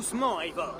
doucement, Eivor.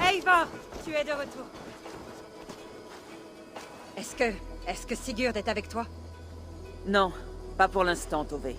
Eivor, tu es de retour. Est-ce que Sigurd est avec toi? Non, pas pour l'instant, Tove.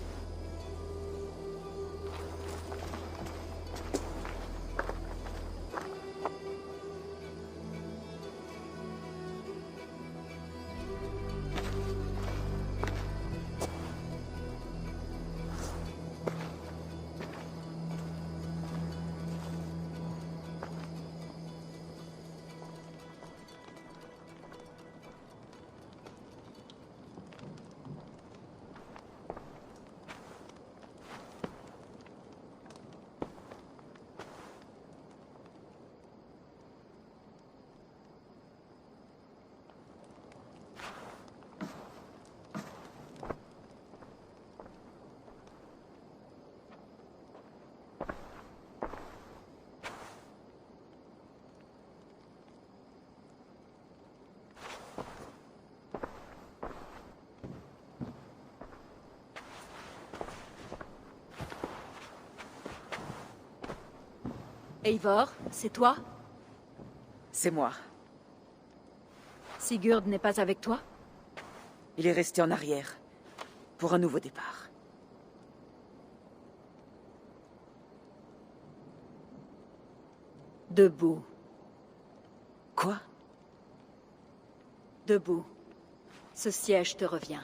Eivor, c'est toi? C'est moi. Sigurd n'est pas avec toi? Il est resté en arrière, pour un nouveau départ. Debout. Quoi? Debout. Ce siège te revient.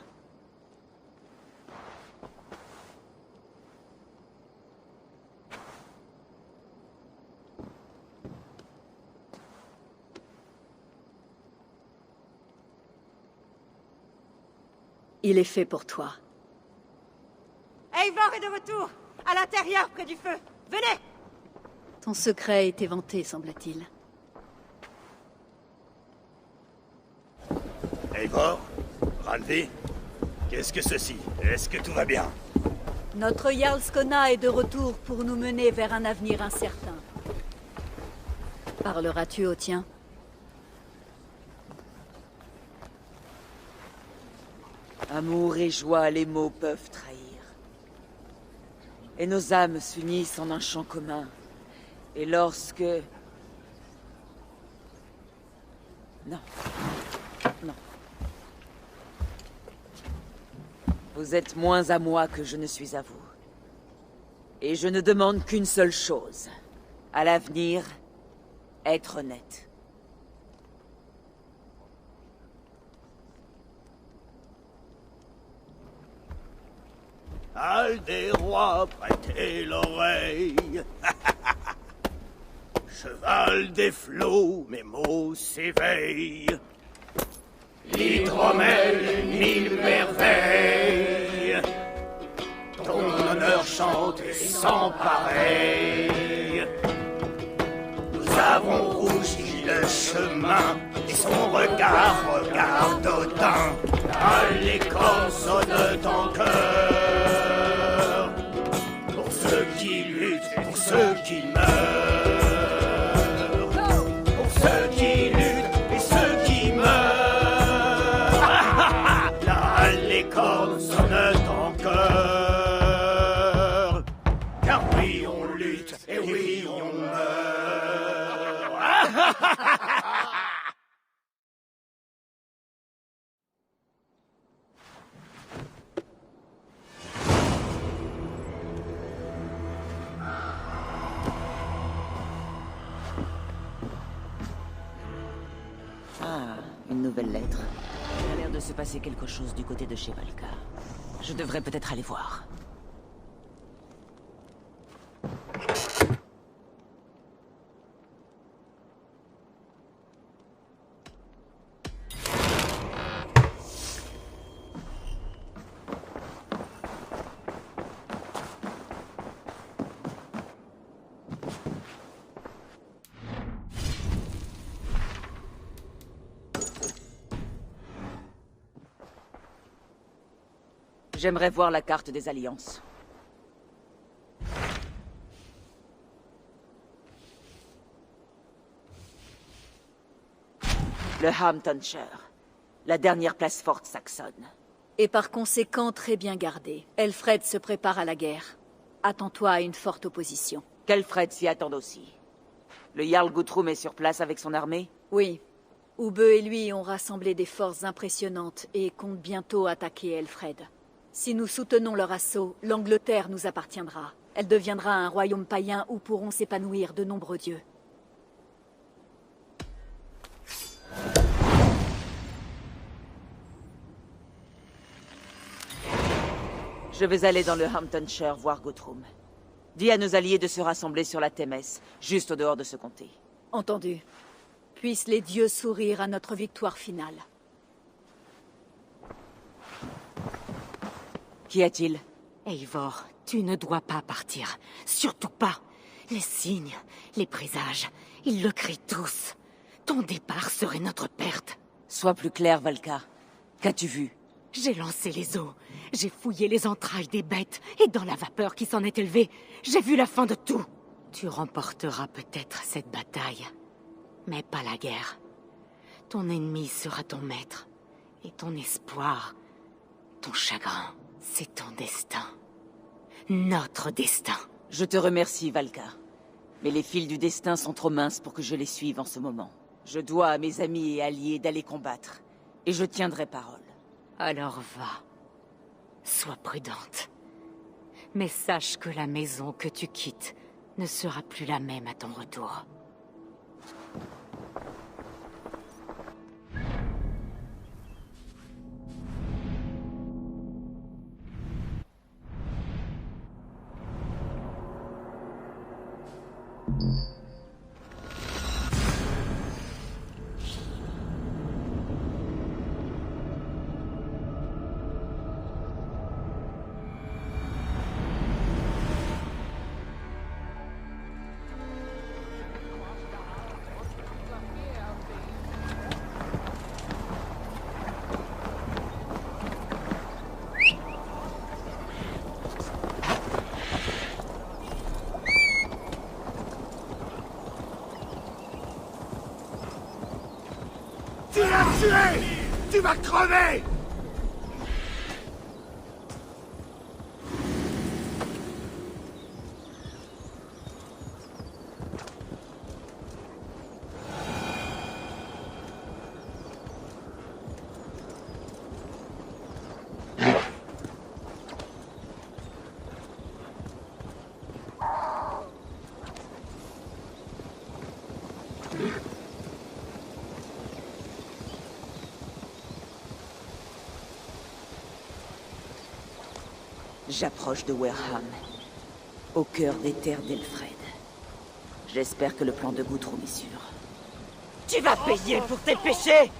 Il est fait pour toi. Eivor est de retour! À l'intérieur, près du feu! Venez! Ton secret a été vanté, semble-t-il. Eivor? Randvi? Qu'est-ce que ceci? Est-ce que tout va bien? Notre Jarl Skona est de retour pour nous mener vers un avenir incertain. Parleras-tu au tien? Amour et joie, les mots peuvent trahir. Et nos âmes s'unissent en un chant commun. Et lorsque... Non. Non. Vous êtes moins à moi que je ne suis à vous. Et je ne demande qu'une seule chose. À l'avenir, être honnête. Al des rois, prêtez l'oreille. Cheval des flots, mes mots s'éveillent. L'hydromel, mille merveilles. Ton honneur chante sans pareil. Nous avons rougi le chemin, et son regard regarde Odin. À l'école sonne ton cœur, pour ceux qui luttent, pour ceux qui meurent, pour ceux qui luttent et ceux qui meurent. Là, les cornes sonnent ton cœur, car oui on lutte et oui on meurt. Ah, une nouvelle lettre. Il a l'air de se passer quelque chose du côté de chez Valka. Je devrais peut-être aller voir. J'aimerais voir la carte des alliances. Le Hamptonshire. La dernière place forte saxonne. Et par conséquent, très bien gardée. Elfred se prépare à la guerre. Attends-toi à une forte opposition. Qu'Elfred s'y attende aussi. Le Jarl Guthrum est sur place avec son armée? Oui. Ubbe et lui ont rassemblé des forces impressionnantes et comptent bientôt attaquer Elfred. Si nous soutenons leur assaut, l'Angleterre nous appartiendra. Elle deviendra un royaume païen où pourront s'épanouir de nombreux dieux. Je vais aller dans le Hamptonshire voir Guthrum. Dis à nos alliés de se rassembler sur la Thémesse, juste au dehors de ce comté. Entendu. Puissent les dieux sourire à notre victoire finale. Qu'y a-t-il? Eivor, tu ne dois pas partir. Surtout pas. Les signes, les présages, ils le crient tous. Ton départ serait notre perte. Sois plus clair, Valka. Qu'as-tu vu? J'ai lancé les eaux. J'ai fouillé les entrailles des bêtes. Et dans la vapeur qui s'en est élevée, j'ai vu la fin de tout. Tu remporteras peut-être cette bataille. Mais pas la guerre. Ton ennemi sera ton maître. Et ton espoir, ton chagrin, c'est ton destin. Notre destin. Je te remercie, Valka. Mais les fils du destin sont trop minces pour que je les suive en ce moment. Je dois à mes amis et alliés d'aller combattre. Et je tiendrai parole. Alors va. Sois prudente. Mais sache que la maison que tu quittes ne sera plus la même à ton retour. Tu l'as tué! Tu vas crever! J'approche de Wareham, au cœur des terres d'Elfred. J'espère que le plan de Guthrum est sûr. Tu vas payer pour tes péchés!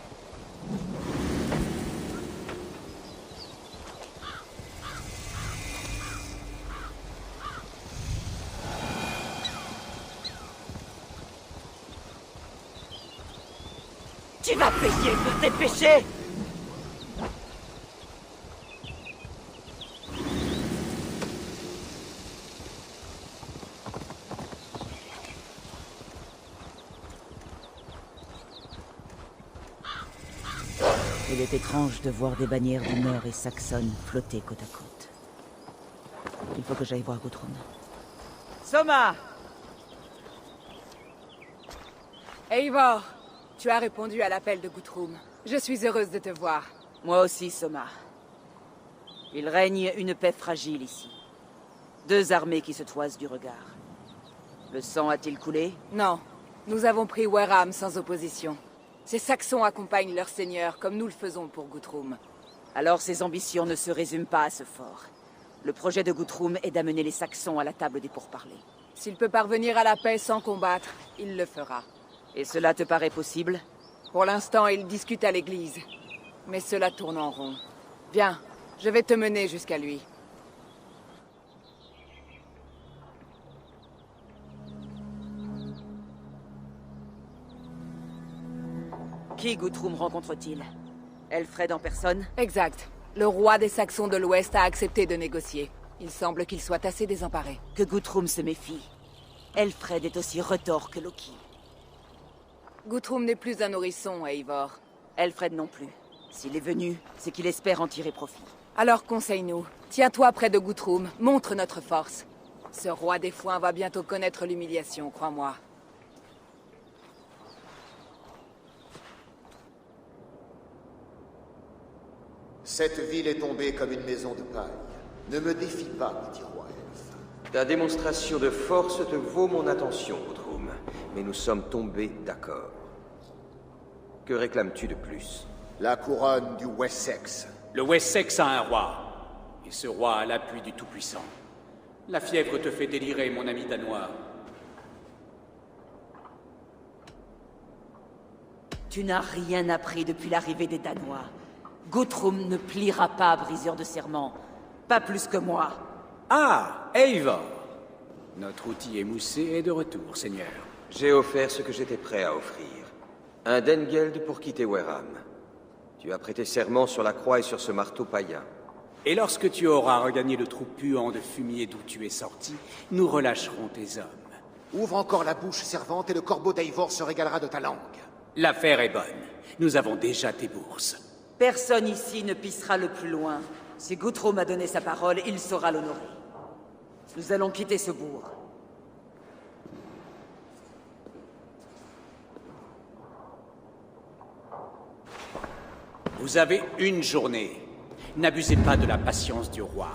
Tu vas payer pour tes péchés! Il est étrange de voir des bannières du Nord et saxonnes flotter côte à côte. Il faut que j'aille voir Guthrum. Soma! Eivor, tu as répondu à l'appel de Guthrum. Je suis heureuse de te voir. Moi aussi, Soma. Il règne une paix fragile ici. Deux armées qui se toisent du regard. Le sang a-t-il coulé? Non, nous avons pris Wareham sans opposition. Ces Saxons accompagnent leur seigneur comme nous le faisons pour Guthrum. Alors ses ambitions ne se résument pas à ce fort. Le projet de Guthrum est d'amener les Saxons à la table des pourparlers. S'il peut parvenir à la paix sans combattre, il le fera. Et cela te paraît possible? Pour l'instant, il discute à l'église. Mais cela tourne en rond. Viens, je vais te mener jusqu'à lui. Qui Guthrum rencontre-t-il? Elfred en personne? Exact. Le roi des Saxons de l'Ouest a accepté de négocier. Il semble qu'il soit assez désemparé. Que Guthrum se méfie. Elfred est aussi retors que Loki. Guthrum n'est plus un nourrisson, Eivor. Elfred non plus. S'il est venu, c'est qu'il espère en tirer profit. Alors conseille-nous. Tiens-toi près de Guthrum, montre notre force. Ce roi des foins va bientôt connaître l'humiliation, crois-moi. Cette ville est tombée comme une maison de paille. Ne me défie pas, petit roi elfe. Ta démonstration de force te vaut mon attention, Guthrum. Mais nous sommes tombés d'accord. Que réclames-tu de plus? La couronne du Wessex. Le Wessex a un roi. Et ce roi a l'appui du Tout-Puissant. La fièvre te fait délirer, mon ami danois. Tu n'as rien appris depuis l'arrivée des Danois. Guthrum ne pliera pas, briseur de serment. Pas plus que moi. Ah, Eivor! Notre outil émoussé est de retour, Seigneur. J'ai offert ce que j'étais prêt à offrir. Un Dengeld pour quitter Wareham. Tu as prêté serment sur la croix et sur ce marteau païen. Et lorsque tu auras regagné le trou puant de fumier d'où tu es sorti, nous relâcherons tes hommes. Ouvre encore la bouche, servante, et le corbeau d'Eivor se régalera de ta langue. L'affaire est bonne. Nous avons déjà tes bourses. Personne ici ne pissera le plus loin. Si Guthrum a donné sa parole, il saura l'honorer. Nous allons quitter ce bourg. Vous avez une journée. N'abusez pas de la patience du roi,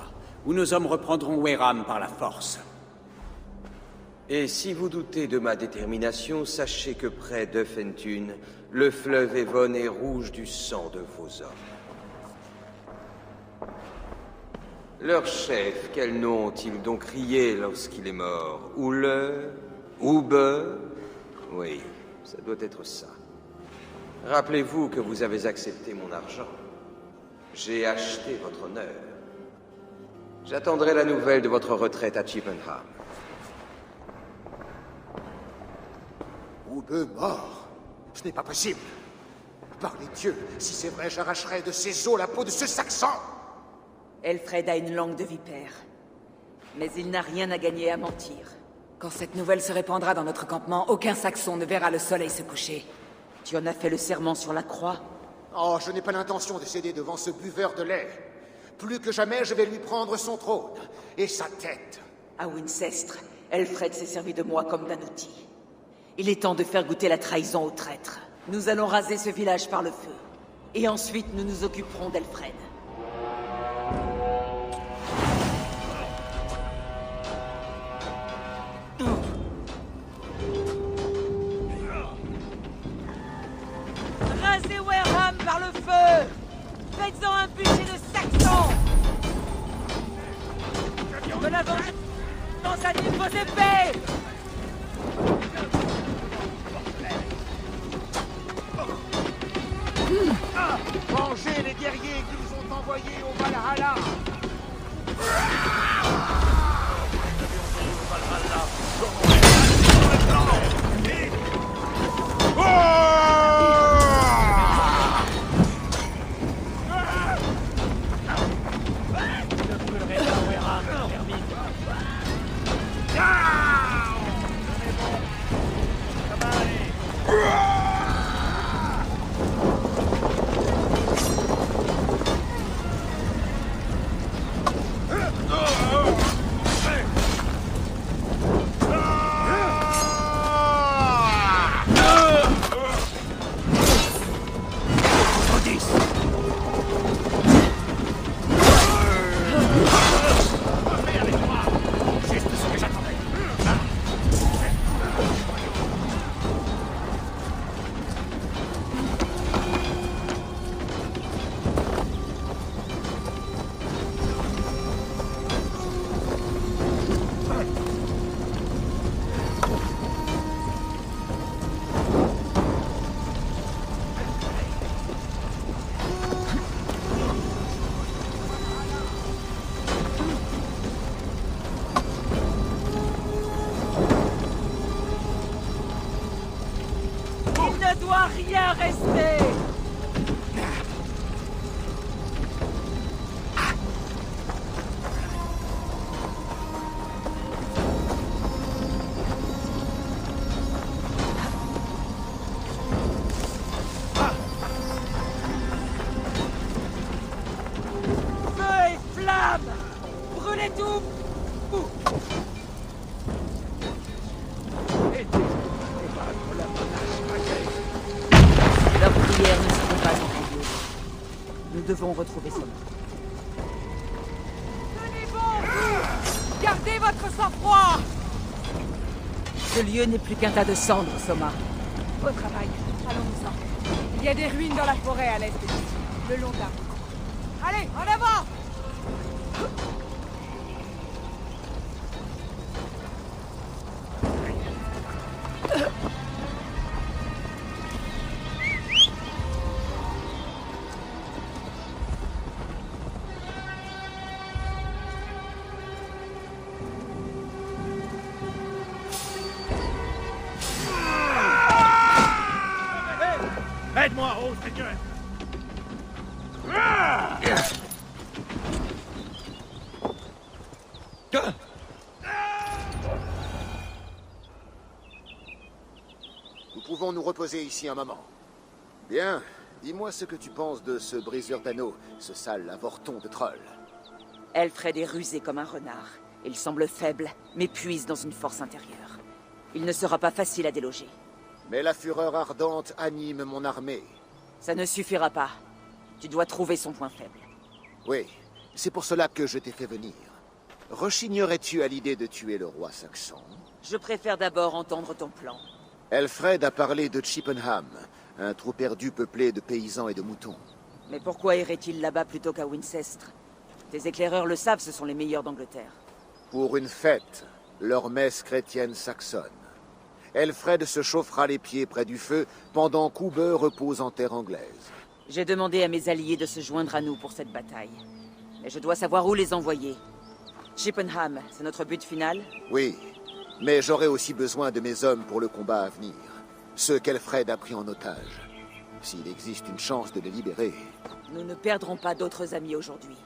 ou nos hommes reprendront Wareham par la force. Et si vous doutez de ma détermination, sachez que près d'Öfentun, le fleuve Evon est rouge du sang de vos hommes. Leur chef, quel nom ont-ils donc crié lorsqu'il est mort? Oule? Oube? Oui, ça doit être ça. Rappelez-vous que vous avez accepté mon argent. J'ai acheté votre honneur. J'attendrai la nouvelle de votre retraite à Chippenham. Oube mort. Ce n'est pas possible. Par les dieux, si c'est vrai, j'arracherai de ses os la peau de ce Saxon. Elfred a une langue de vipère. Mais il n'a rien à gagner à mentir. Quand cette nouvelle se répandra dans notre campement, aucun Saxon ne verra le soleil se coucher. Tu en as fait le serment sur la croix? Oh, je n'ai pas l'intention de céder devant ce buveur de lait. Plus que jamais, je vais lui prendre son trône et sa tête. À Wincestre, Elfred s'est servi de moi comme d'un outil. Il est temps de faire goûter la trahison aux traîtres. Nous allons raser ce village par le feu. Et ensuite, nous nous occuperons d'Elfred. Rasez Wareham par le feu! Faites-en un bûcher de Saxons! De la vengeance dans vos épées! Vengez les guerriers qui nous ont envoyés au Valhalla. Ne doit rien rester! devons retrouver Soma. Tenez bon! Gardez votre sang-froid! Ce lieu n'est plus qu'un tas de cendres, Soma. Au travail, allons-nous-en. Il y a des ruines dans la forêt à l'est d'ici, le long d'un. Allez, en avant! Aide-moi, oh Seigneur! Nous pouvons nous reposer ici un moment. Bien, dis-moi ce que tu penses de ce briseur d'anneaux, ce sale avorton de troll. Elfred est rusé comme un renard. Il semble faible, mais puise dans une force intérieure. Il ne sera pas facile à déloger. Mais la fureur ardente anime mon armée. Ça ne suffira pas. Tu dois trouver son point faible. Oui, c'est pour cela que je t'ai fait venir. Rechignerais-tu à l'idée de tuer le roi saxon? Je préfère d'abord entendre ton plan. Elfred a parlé de Chippenham, un trou perdu peuplé de paysans et de moutons. Mais pourquoi irait-il là-bas plutôt qu'à Wincestre? Tes éclaireurs le savent, ce sont les meilleurs d'Angleterre. Pour une fête, leur messe chrétienne saxonne. Elfred se chauffera les pieds près du feu pendant qu'Ube repose en terre anglaise. J'ai demandé à mes alliés de se joindre à nous pour cette bataille. Mais je dois savoir où les envoyer. Chippenham, c'est notre but final? Oui, mais j'aurai aussi besoin de mes hommes pour le combat à venir. Ceux qu'Elfred a pris en otage. S'il existe une chance de les libérer. Nous ne perdrons pas d'autres amis aujourd'hui.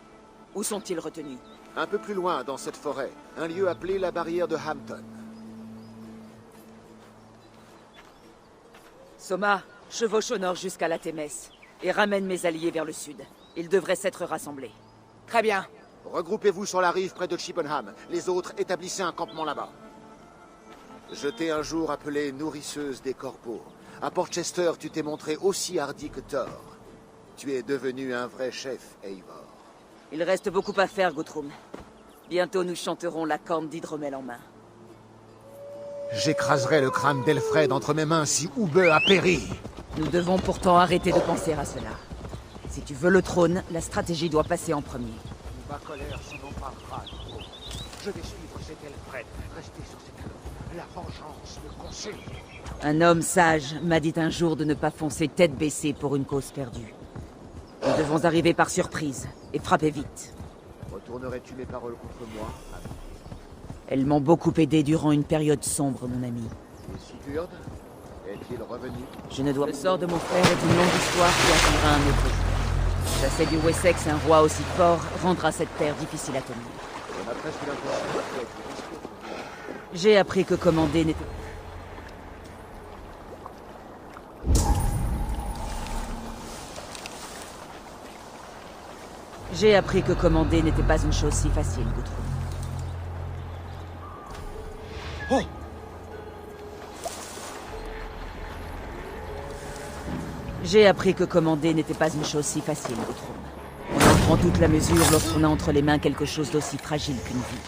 Où sont-ils retenus? Un peu plus loin, dans cette forêt, un lieu appelé la barrière de Hampton. Soma, chevauche au nord jusqu'à la Thémès et ramène mes alliés vers le sud. Ils devraient s'être rassemblés. Très bien. Regroupez-vous sur la rive près de Chippenham. Les autres, établissez un campement là-bas. Je t'ai un jour appelée nourrisseuse des corbeaux. À Portchester, tu t'es montré aussi hardi que Thor. Tu es devenu un vrai chef, Eivor. Il reste beaucoup à faire, Guthrum. Bientôt nous chanterons la corne d'hydromel en main. J'écraserai le crâne d'Elfred entre mes mains si Ube a péri. Nous devons pourtant arrêter de penser à cela. Si tu veux le trône, la stratégie doit passer en premier. Ma colère s'en emparera trop. Je vais suivre cet Elfred. Restez sur cette cloche. La vengeance me consume. Un homme sage m'a dit un jour de ne pas foncer tête baissée pour une cause perdue. Nous devons arriver par surprise et frapper vite. Retournerais-tu mes paroles contre moi? Elles m'ont beaucoup aidé durant une période sombre, mon ami. Et Sigurd? Est-il revenu? Je ne dois... Le sort de mon frère est une longue histoire qui attendra un autre jour. Chasser du Wessex un roi aussi fort rendra cette terre difficile à tenir. On a presque l'impression que tu as été risqué pour vous. J'ai appris que commander n'était... J'ai appris que commander n'était pas une chose si facile, Guthrum. Oh! J'ai appris que commander n'était pas une chose si facile, Guthrum. On en prend toute la mesure lorsqu'on a entre les mains quelque chose d'aussi fragile qu'une vie.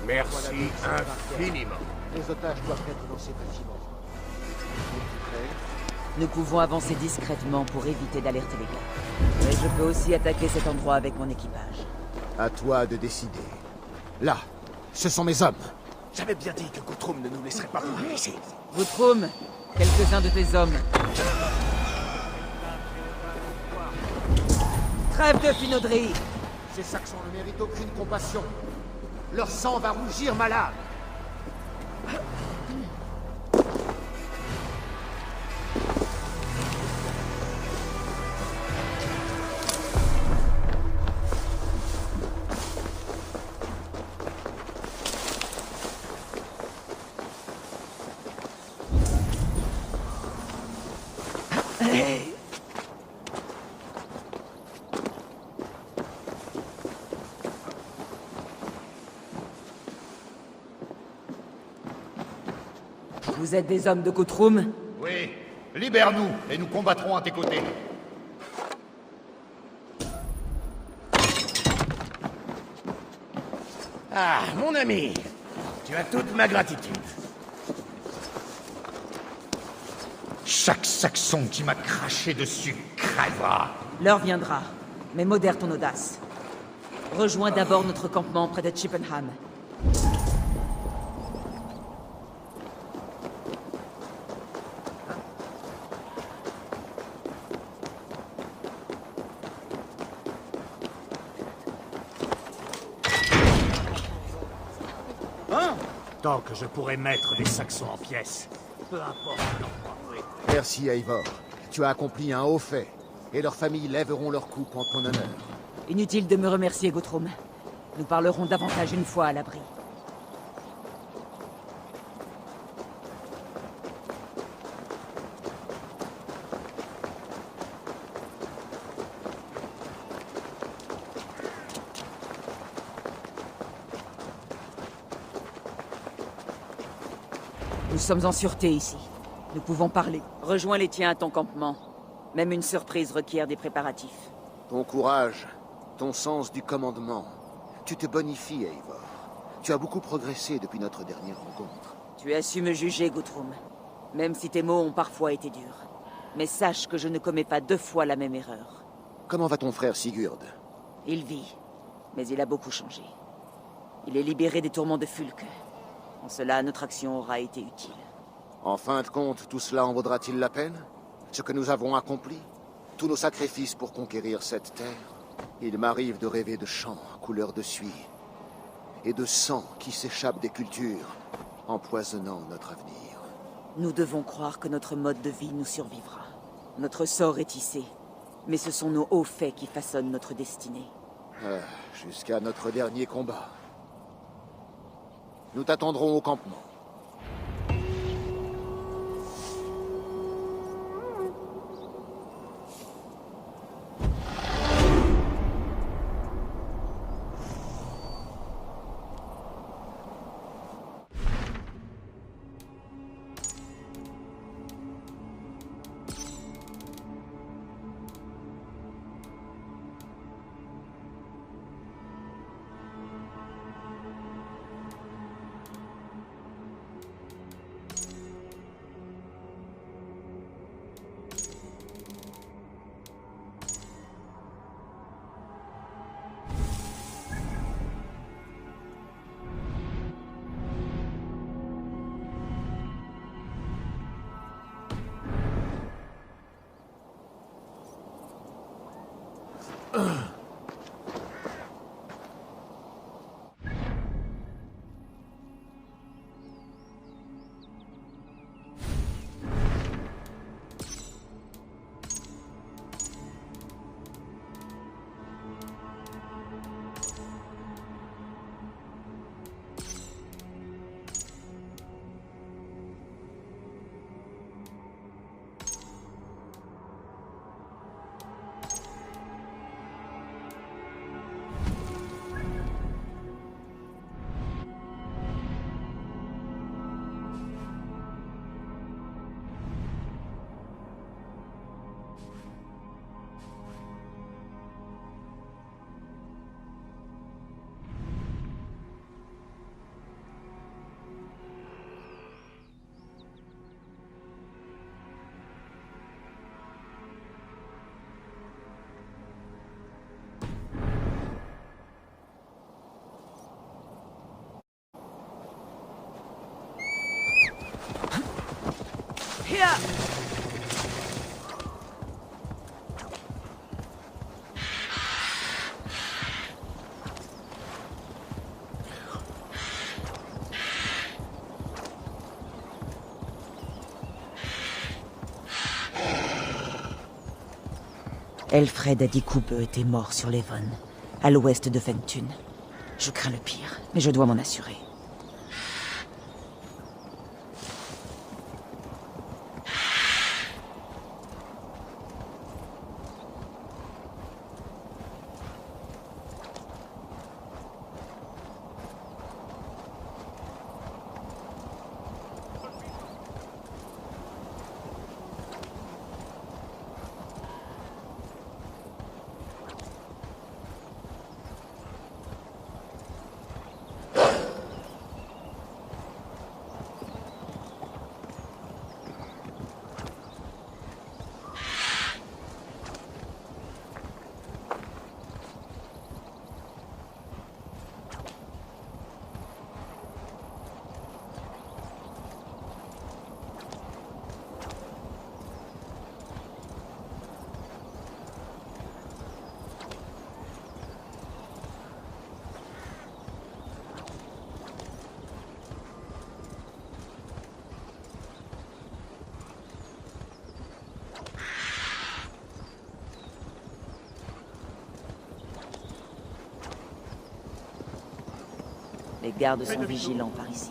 Merci infiniment. Les otages doivent être dans ces bâtiments. Es-tu prêt? Nous pouvons avancer discrètement pour éviter d'alerter les gars. Mais je peux aussi attaquer cet endroit avec mon équipage. À toi de décider. Là, ce sont mes hommes. J'avais bien dit que Guthrum ne nous laisserait pas mourir ici. Guthrum, quelques-uns de tes hommes. Trêve de finauderie. Ces Saxons ne méritent aucune compassion. Leur sang va rougir ma lame. Vous êtes des hommes de Guthrum? Oui, libère-nous et nous combattrons à tes côtés. Ah, mon ami, tu as toute ma gratitude. Chaque Saxon qui m'a craché dessus crèvera. L'heure viendra, mais modère ton audace. Rejoins d'abord notre campement près de Chippenham. Tant que je pourrai mettre des Saxons en pièces, peu importe l'endroit. Merci, Eivor. Tu as accompli un haut fait, et leurs familles lèveront leur coupe en ton honneur. Inutile de me remercier, Guthrum. Nous parlerons davantage une fois à l'abri. Nous sommes en sûreté ici. Nous pouvons parler. Rejoins les tiens à ton campement. Même une surprise requiert des préparatifs. Ton courage, ton sens du commandement. Tu te bonifies, Eivor. Tu as beaucoup progressé depuis notre dernière rencontre. Tu as su me juger, Guthrum. Même si tes mots ont parfois été durs. Mais sache que je ne commets pas deux fois la même erreur. Comment va ton frère Sigurd? Il vit, mais il a beaucoup changé. Il est libéré des tourments de Fulk. En cela, notre action aura été utile. En fin de compte, tout cela en vaudra-t-il la peine? Ce que nous avons accompli? Tous nos sacrifices pour conquérir cette terre? Il m'arrive de rêver de chants couleur de suie et de sang qui s'échappe des cultures, empoisonnant notre avenir. Nous devons croire que notre mode de vie nous survivra. Notre sort est tissé, mais ce sont nos hauts faits qui façonnent notre destinée. Jusqu'à notre dernier combat. Nous t'attendrons au campement. Elfred a dit qu'Ube était mort sur l'Evon, à l'ouest de Ventun. Je crains le pire, mais je dois m'en assurer. Les gardes sont vigilants par ici.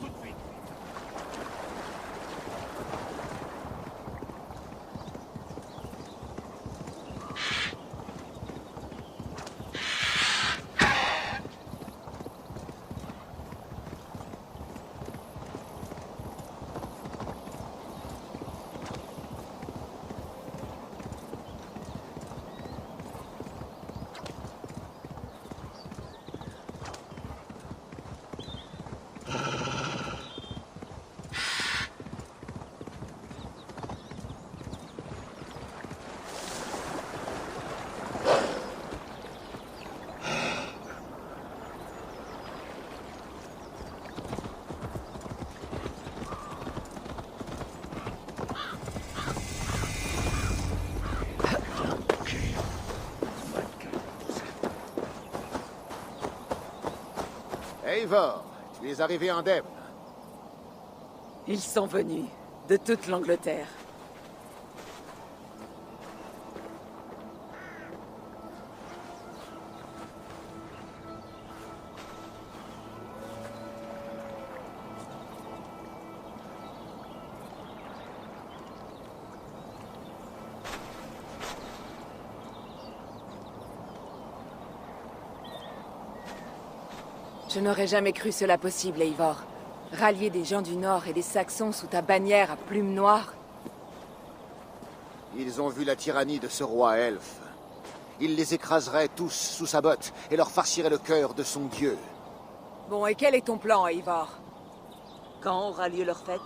Eivor, tu es arrivé indemne. Ils sont venus, de toute l'Angleterre. Je n'aurais jamais cru cela possible, Eivor. Rallier des gens du Nord et des Saxons sous ta bannière à plumes noires. Ils ont vu la tyrannie de ce roi elfe. Il les écraserait tous sous sa botte et leur farcirait le cœur de son dieu. Bon, et quel est ton plan, Eivor? Quand aura lieu leur fête?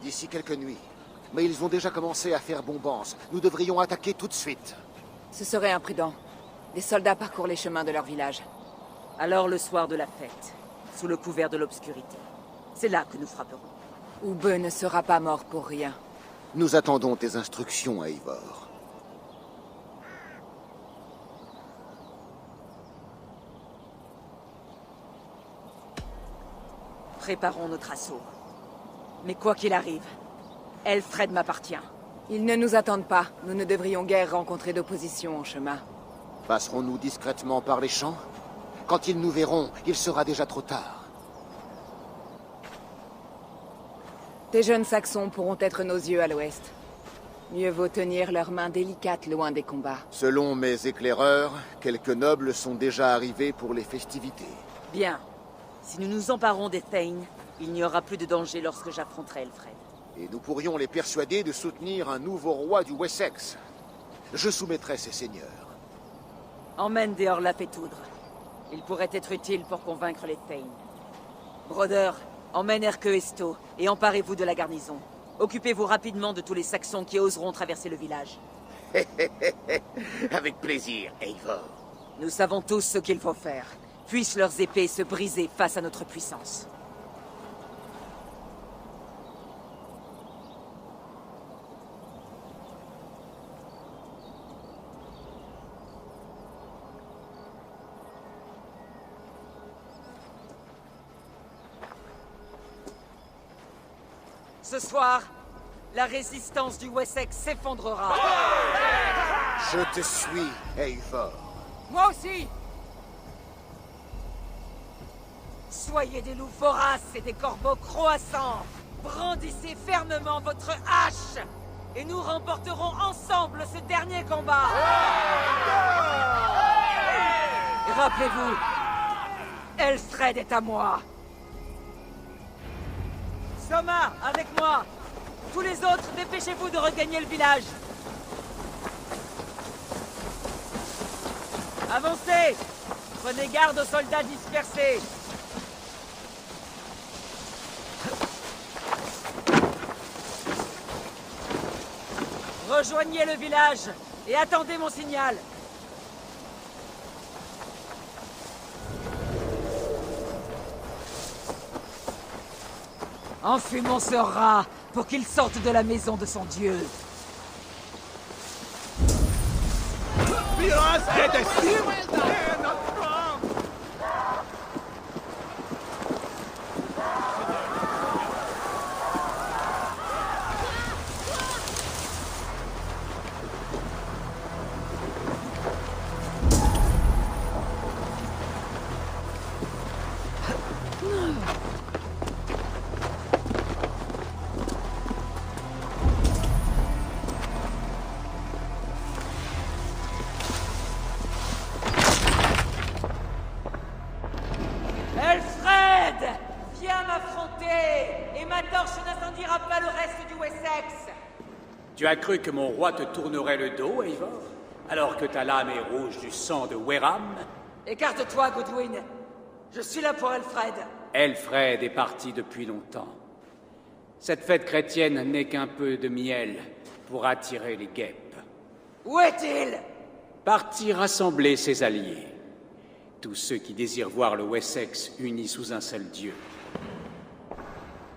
D'ici quelques nuits. Mais ils ont déjà commencé à faire bombance. Nous devrions attaquer tout de suite. Ce serait imprudent. Des soldats parcourent les chemins de leur village. Alors le soir de la fête, sous le couvert de l'obscurité. C'est là que nous frapperons. Ube ne sera pas mort pour rien. Nous attendons tes instructions, Eivor. Préparons notre assaut. Mais quoi qu'il arrive, Elfred m'appartient. Ils ne nous attendent pas. Nous ne devrions guère rencontrer d'opposition en chemin. Passerons-nous discrètement par les champs? Quand ils nous verront, il sera déjà trop tard. Tes jeunes Saxons pourront être nos yeux à l'ouest. Mieux vaut tenir leurs mains délicates loin des combats. Selon mes éclaireurs, quelques nobles sont déjà arrivés pour les festivités. Bien. Si nous nous emparons des Thane, il n'y aura plus de danger lorsque j'affronterai Elfred. Et nous pourrions les persuader de soutenir un nouveau roi du Wessex. Je soumettrai ces seigneurs. Emmène dehors la Fétoudre. Il pourrait être utile pour convaincre les Thane. Brodeur, emmène Erque-Esto et emparez-vous de la garnison. Occupez-vous rapidement de tous les Saxons qui oseront traverser le village. Avec plaisir, Eivor. Nous savons tous ce qu'il faut faire. Puissent leurs épées se briser face à notre puissance. Ce soir, la résistance du Wessex s'effondrera. Je te suis, Eivor. Moi aussi! Soyez des loups voraces et des corbeaux croissants. Brandissez fermement votre hache et nous remporterons ensemble ce dernier combat. Et rappelez-vous, Elfred est à moi. Soma, avec moi. Tous les autres, dépêchez-vous de regagner le village. Avancez! Prenez garde aux soldats dispersés. Rejoignez le village et attendez mon signal. Enfumons ce rat pour qu'il sorte de la maison de son dieu. Elfred! Viens m'affronter et ma torche n'incendiera pas le reste du Wessex. Tu as cru que mon roi te tournerait le dos, Eivor? Alors que ta lame est rouge du sang de Wehram? Écarte-toi, Goodwin. Je suis là pour Elfred. Elfred est parti depuis longtemps. Cette fête chrétienne n'est qu'un peu de miel pour attirer les guêpes. Où est-il? Parti rassembler ses alliés. Tous ceux qui désirent voir le Wessex uni sous un seul dieu.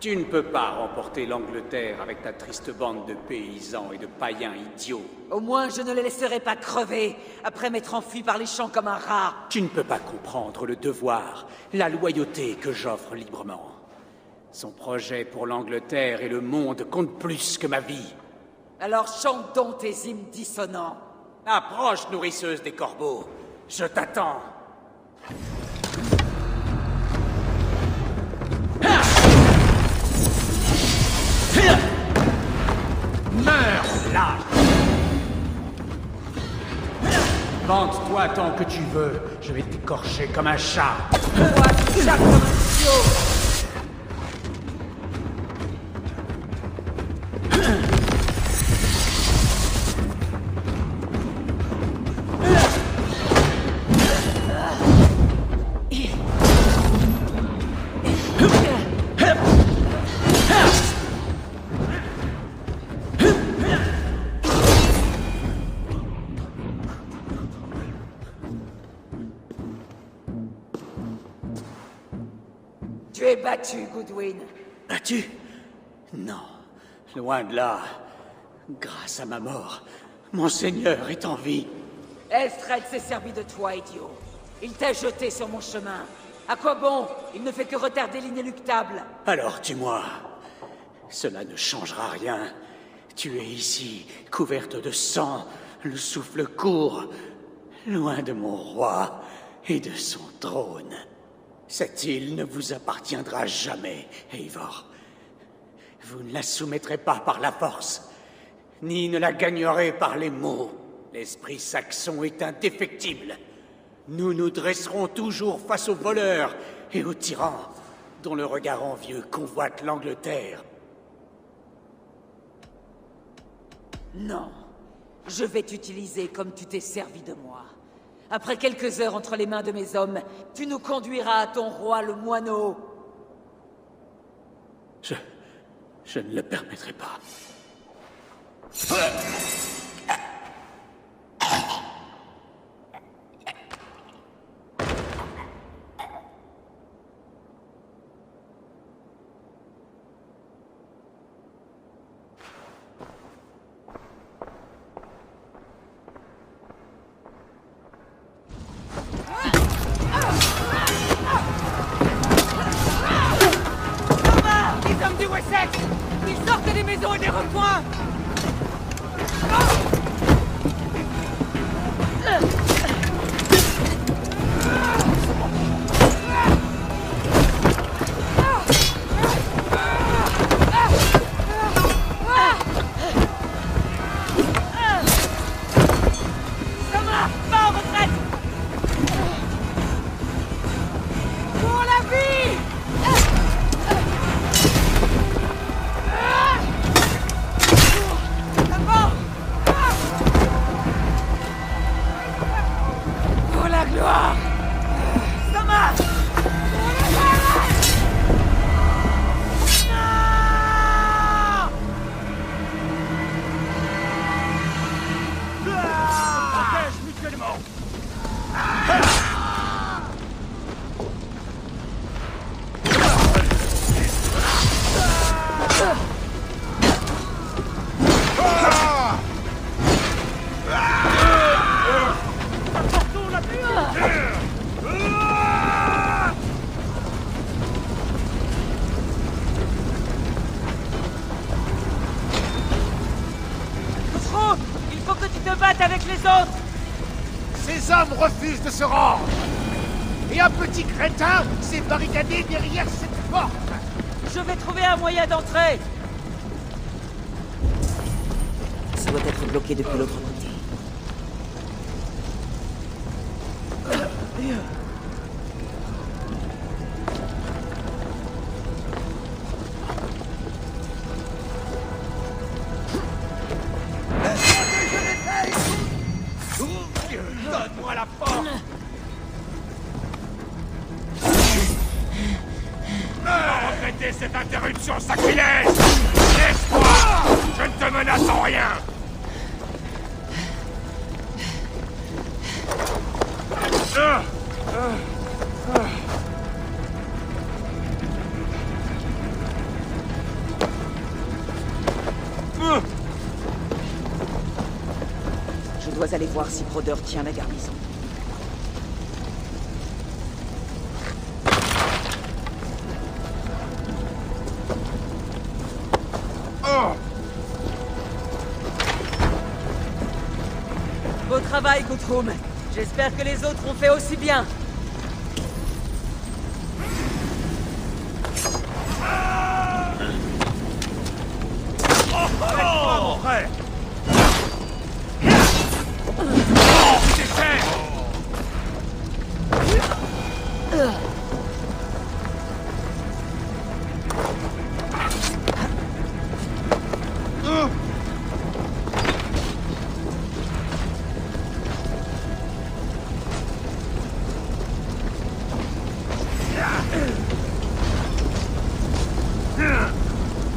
Tu ne peux pas remporter l'Angleterre avec ta triste bande de paysans et de païens idiots. Au moins, je ne les laisserai pas crever après m'être enfui par les champs comme un rat. Tu ne peux pas comprendre le devoir, la loyauté que j'offre librement. Son projet pour l'Angleterre et le monde compte plus que ma vie. Alors chante donc tes hymnes dissonants. Approche, nourrisseuse des corbeaux. Je t'attends. Meurs là! Vante-toi tant que tu veux, je vais t'écorcher comme un chat. Toi, tu jappes comme un idiot. Tu es battu, Goodwin. Battu? Non, loin de là. Grâce à ma mort, mon seigneur est en vie. Elfred s'est servi de toi, idiot. Il t'a jeté sur mon chemin. À quoi bon? Il ne fait que retarder l'inéluctable. Alors tue-moi. Cela ne changera rien. Tu es ici, couverte de sang, le souffle court, loin de mon roi et de son trône. Cette île ne vous appartiendra jamais, Eivor. Vous ne la soumettrez pas par la force, ni ne la gagnerez par les mots. L'esprit saxon est indéfectible. Nous nous dresserons toujours face aux voleurs et aux tyrans, dont le regard envieux convoite l'Angleterre. Non. Je vais t'utiliser comme tu t'es servi de moi. Après quelques heures entre les mains de mes hommes, tu nous conduiras à ton roi le moineau. Je ne le permettrai pas. Les hommes du Wessex! Ils sortent des maisons et des recoins! faites avec les autres? Ces hommes refusent de se rendre. Et un petit crétin s'est barricadé derrière cette porte. Je vais trouver un moyen d'entrer. Ça doit être bloqué depuis l'autre côté. Donne-moi la porte. Regrettez cette interruption sacrilège! Laisse-moi! Je ne te menace en rien! Je dois aller voir si Brodeur tient la garnison. Beau travail, Guthrum. J'espère que les autres ont fait aussi bien. Oh, mon frère!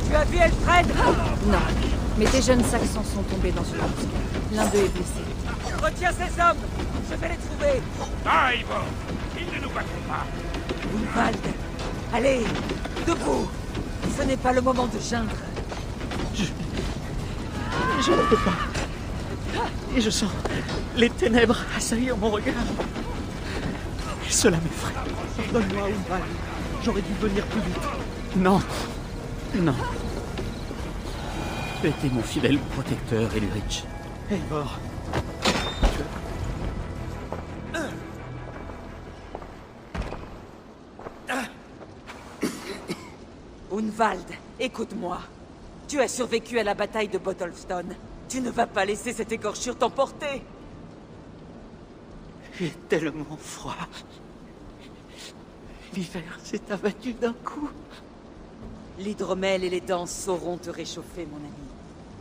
Tu as vu Elfred? Non, mais des jeunes Saxons sont tombés dans une embuscade. L'un d'eux est blessé. Retiens ces hommes. Je vais les trouver. Ah, Ivor! Ils ne nous battront pas! Unvald, allez, debout. Ce n'est pas le moment de geindre. Je ne peux pas. Et je sens les ténèbres assaillir mon regard. Et cela m'effraie. Pardonne-moi, Unvald. J'aurais dû venir plus vite. Non. Non. Tu étais mon fidèle protecteur, Elurich. Eivor. Unvald, écoute-moi. Tu as survécu à la bataille de Bottlestone. Tu ne vas pas laisser cette écorchure t'emporter. J'ai tellement froid. L'hiver s'est abattu d'un coup. L'hydromel et les dents sauront te réchauffer, mon ami.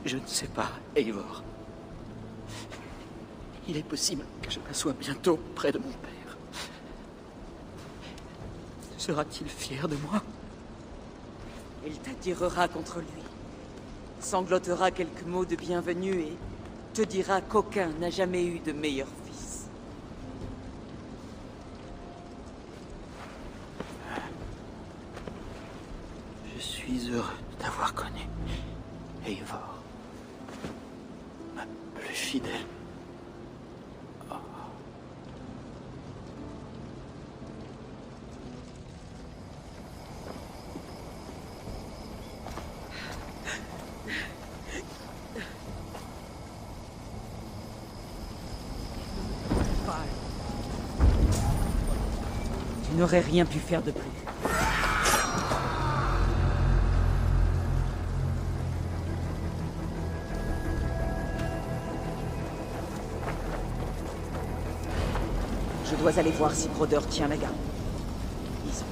Je ne sais pas, Eivor. Il est possible que je m'assoie bientôt près de mon père. Sera-t-il fier de moi? Il t'attirera contre lui. Sanglotera quelques mots de bienvenue et te dira qu'aucun n'a jamais eu de meilleur fils. Je suis heureux d'avoir connu Eivor. Ma plus fidèle. Tu n'aurais rien pu faire de plus. Je dois aller voir si Brodeur tient la garde. Ils ont...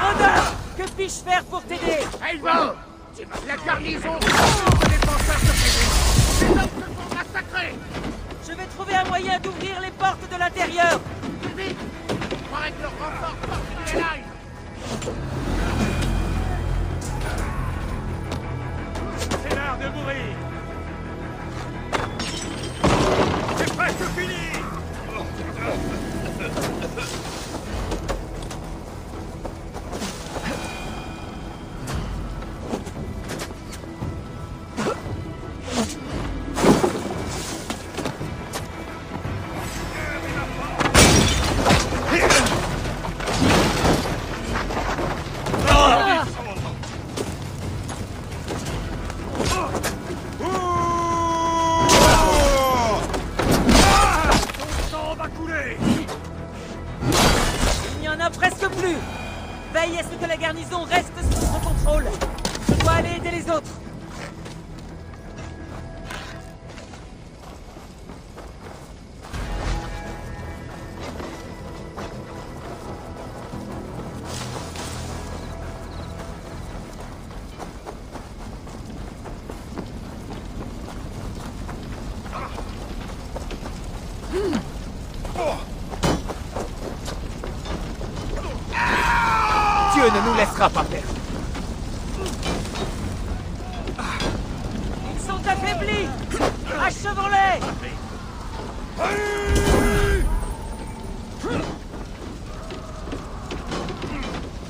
Brodeur, que puis-je faire pour t'aider? Eivor! La garnison de défenseurs se présente. Les hommes se font massacrer. Je vais trouver un moyen d'ouvrir les portes de l'intérieur. Plus vite! Il paraît que leur renfort porte dans les lines. C'est l'heure de mourir! C'est presque fini! plus! Veille à ce que la garnison reste sous son contrôle. Je dois aller aider les autres. Dieu ne nous laissera pas perdre. Ils sont affaiblis! Achevons-les!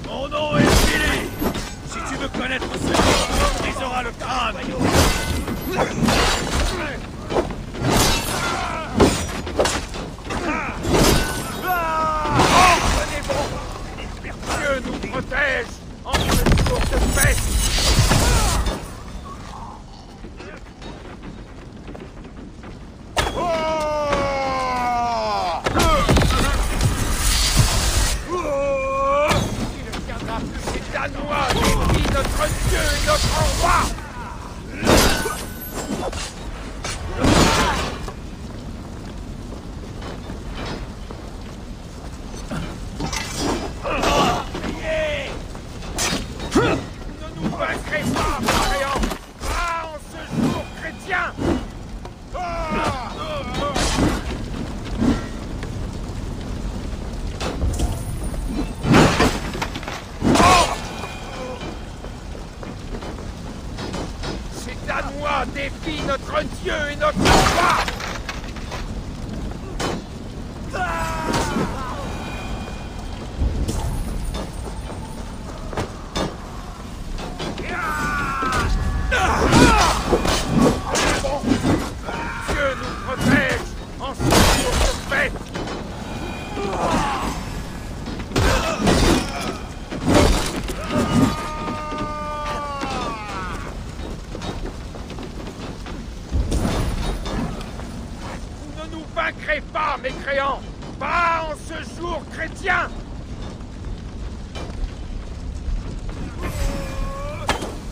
Mon nom est Billy. Si tu veux connaître ce nom, tu auras le crâne. Tenez bon. Dieu nous protège en ce jour de fête. Il ne tiendra plus ces Danois, défie notre Dieu et notre roi. Ne nous vaincrez pas, Marion. Pas en ce jour chrétien. Ces Danois défient notre Dieu et notre roi. Dieu nous protège en ce jour de fête. Vous ne nous vaincrez pas, mécréants! Pas en ce jour chrétien!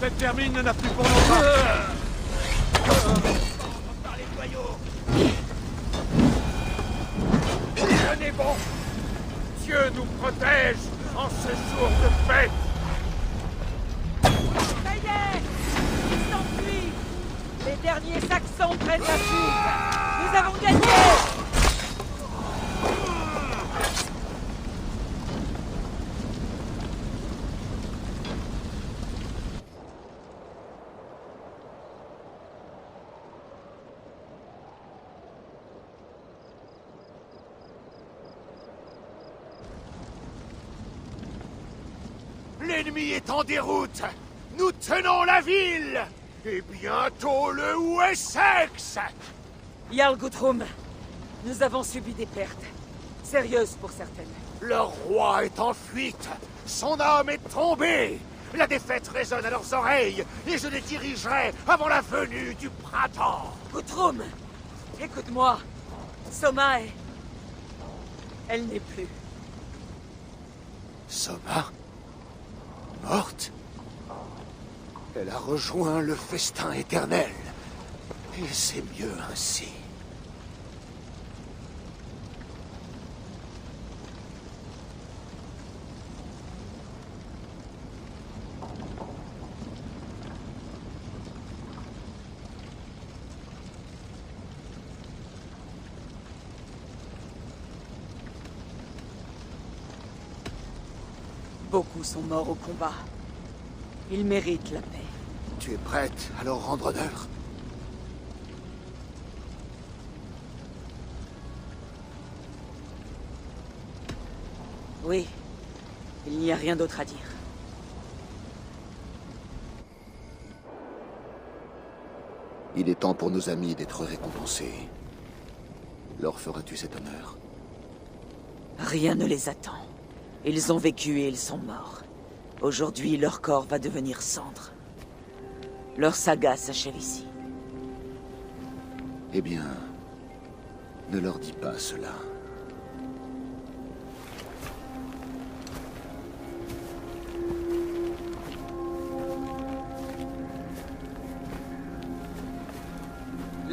Cette vermine n'a plus pour nous. Par les voyaux. Tenez bon. Dieu nous protège en ce jour de fête. Ça y est! Ils s'enfuient! Les derniers Saxons prennent la fuite! Nous avons gagné! L'ennemi est en déroute. Nous tenons la ville. Et bientôt le Wessex. Jarl Guthrum, nous avons subi des pertes. Sérieuses pour certaines. Leur roi est en fuite. Son âme est tombée. La défaite résonne à leurs oreilles. Et je les dirigerai avant la venue du printemps. Guthrum! Écoute-moi. Soma est... Elle n'est plus. Soma? Morte? Elle a rejoint le festin éternel. Et c'est mieux ainsi. Beaucoup sont morts au combat. Ils méritent la paix. Tu es prête à leur rendre honneur? Oui. Il n'y a rien d'autre à dire. Il est temps pour nos amis d'être récompensés. Leur feras-tu cet honneur? Rien ne les attend. Ils ont vécu et ils sont morts. Aujourd'hui, leur corps va devenir cendre. Leur saga s'achève ici. Eh bien, ne leur dis pas cela.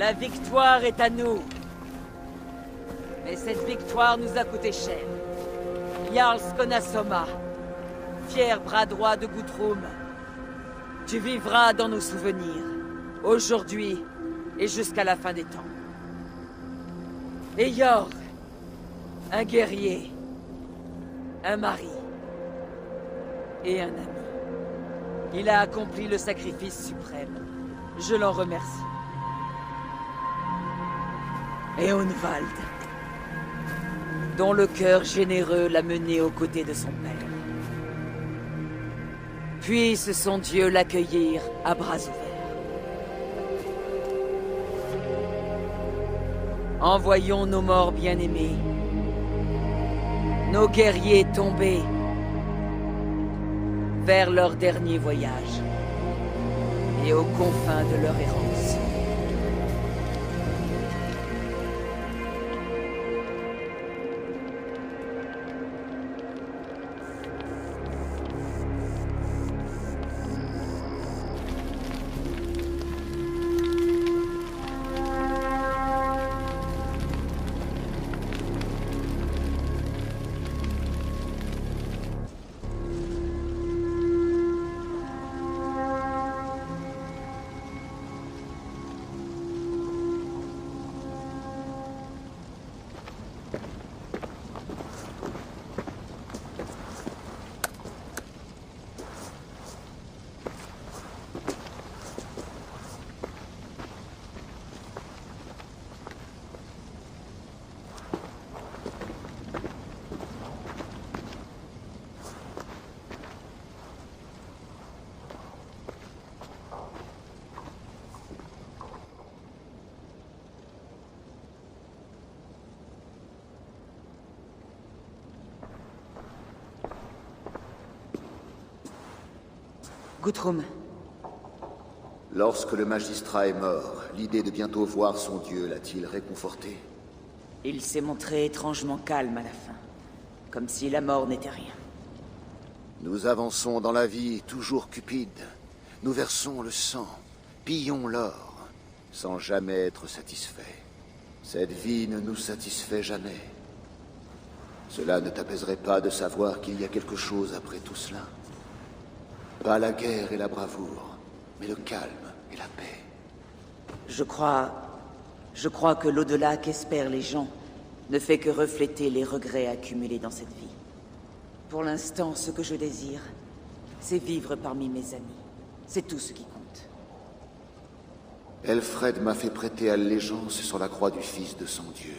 La victoire est à nous. Mais cette victoire nous a coûté cher. Jarl Skonasoma, fier bras droit de Guthrum, tu vivras dans nos souvenirs, aujourd'hui et jusqu'à la fin des temps. Et Jorg, un guerrier, un mari et un ami. Il a accompli le sacrifice suprême. Je l'en remercie. Et Onvald, dont le cœur généreux l'a mené aux côtés de son père. Puisse son Dieu l'accueillir à bras ouverts. Envoyons nos morts bien-aimés, nos guerriers tombés, vers leur dernier voyage et aux confins de leur errance. Guthrum. Lorsque le magistrat est mort, l'idée de bientôt voir son dieu l'a-t-il réconforté? Il s'est montré étrangement calme à la fin, comme si la mort n'était rien. Nous avançons dans la vie toujours cupides. Nous versons le sang, pillons l'or, sans jamais être satisfaits. Cette vie ne nous satisfait jamais. Cela ne t'apaiserait pas de savoir qu'il y a quelque chose après tout cela? Pas la guerre et la bravoure, mais le calme et la paix. Je crois que l'au-delà qu'espèrent les gens ne fait que refléter les regrets accumulés dans cette vie. Pour l'instant, ce que je désire, c'est vivre parmi mes amis. C'est tout ce qui compte. Aelfred m'a fait prêter allégeance sur la croix du fils de son dieu.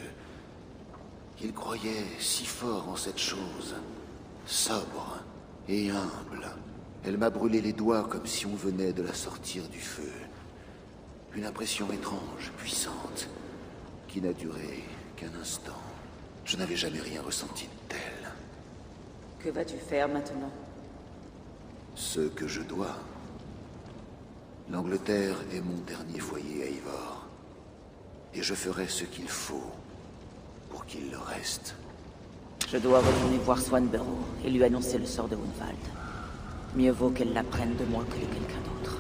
Il croyait si fort en cette chose, sobre et humble. Elle m'a brûlé les doigts comme si on venait de la sortir du feu. Une impression étrange, puissante, qui n'a duré qu'un instant. Je n'avais jamais rien ressenti de tel. Que vas-tu faire maintenant? Ce que je dois. L'Angleterre est mon dernier foyer à Eivor. Et je ferai ce qu'il faut pour qu'il le reste. Je dois retourner voir Swanborough et lui annoncer le sort de Onvald. Mieux vaut qu'elle l'apprenne de moi que de quelqu'un d'autre.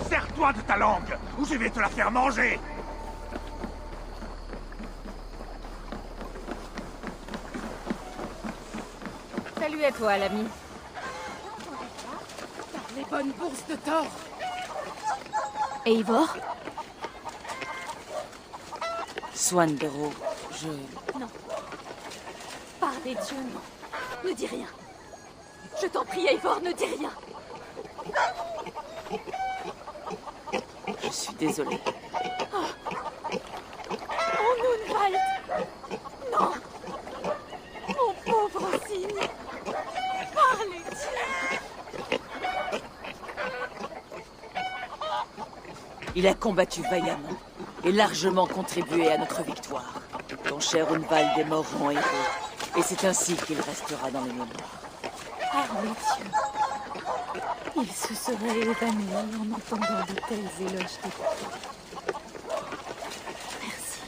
Serre-toi de ta langue, ou je vais te la faire manger! Salut à toi, l'ami. Les bonnes bourses de Thor. Eivor? Swanborough, Non. Par des dieux, non. Ne dis rien. Je t'en prie, Eivor, ne dis rien. Je suis désolée. Oh, Nunvald! Non! Mon pauvre cygne! Parlez-tu? Il a combattu vaillamment et largement contribué à notre victoire. Ton cher Unvald est mort en héros, et c'est ainsi qu'il restera dans les mémoires. Parlez-tu? Il se serait évanoui en entendant de tels éloges de toi. Merci,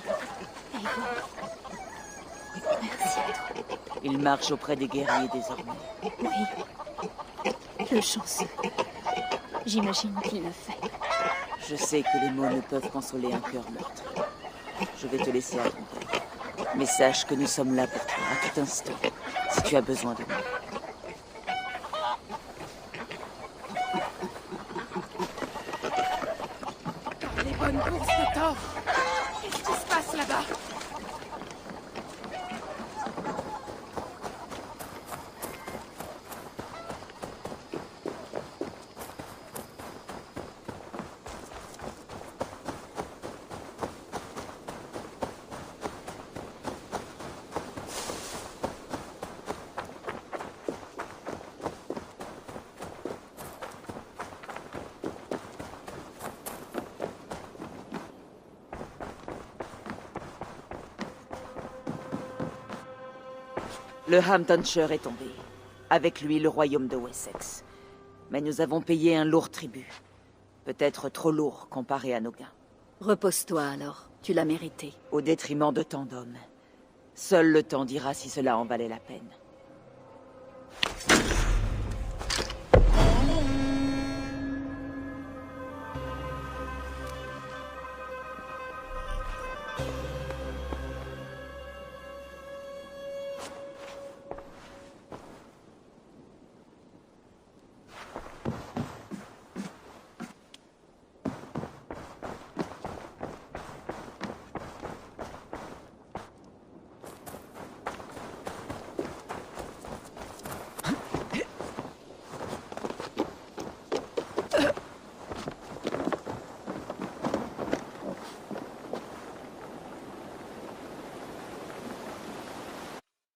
Eivor. Merci à toi. Il marche auprès des guerriers désormais. Oui, le chanceux. J'imagine qu'il le fait. Je sais que les mots ne peuvent consoler un cœur meurtri. Je vais te laisser à ton deuil. Mais sache que nous sommes là pour toi à tout instant, si tu as besoin de nous. Les bonnes courses de Thor. Qu'est-ce qui se passe là-bas? Le Hamptonshire est tombé. Avec lui, le royaume de Wessex. Mais nous avons payé un lourd tribut. Peut-être trop lourd comparé à nos gains. Repose-toi alors, tu l'as mérité. Au détriment de tant d'hommes. Seul le temps dira si cela en valait la peine.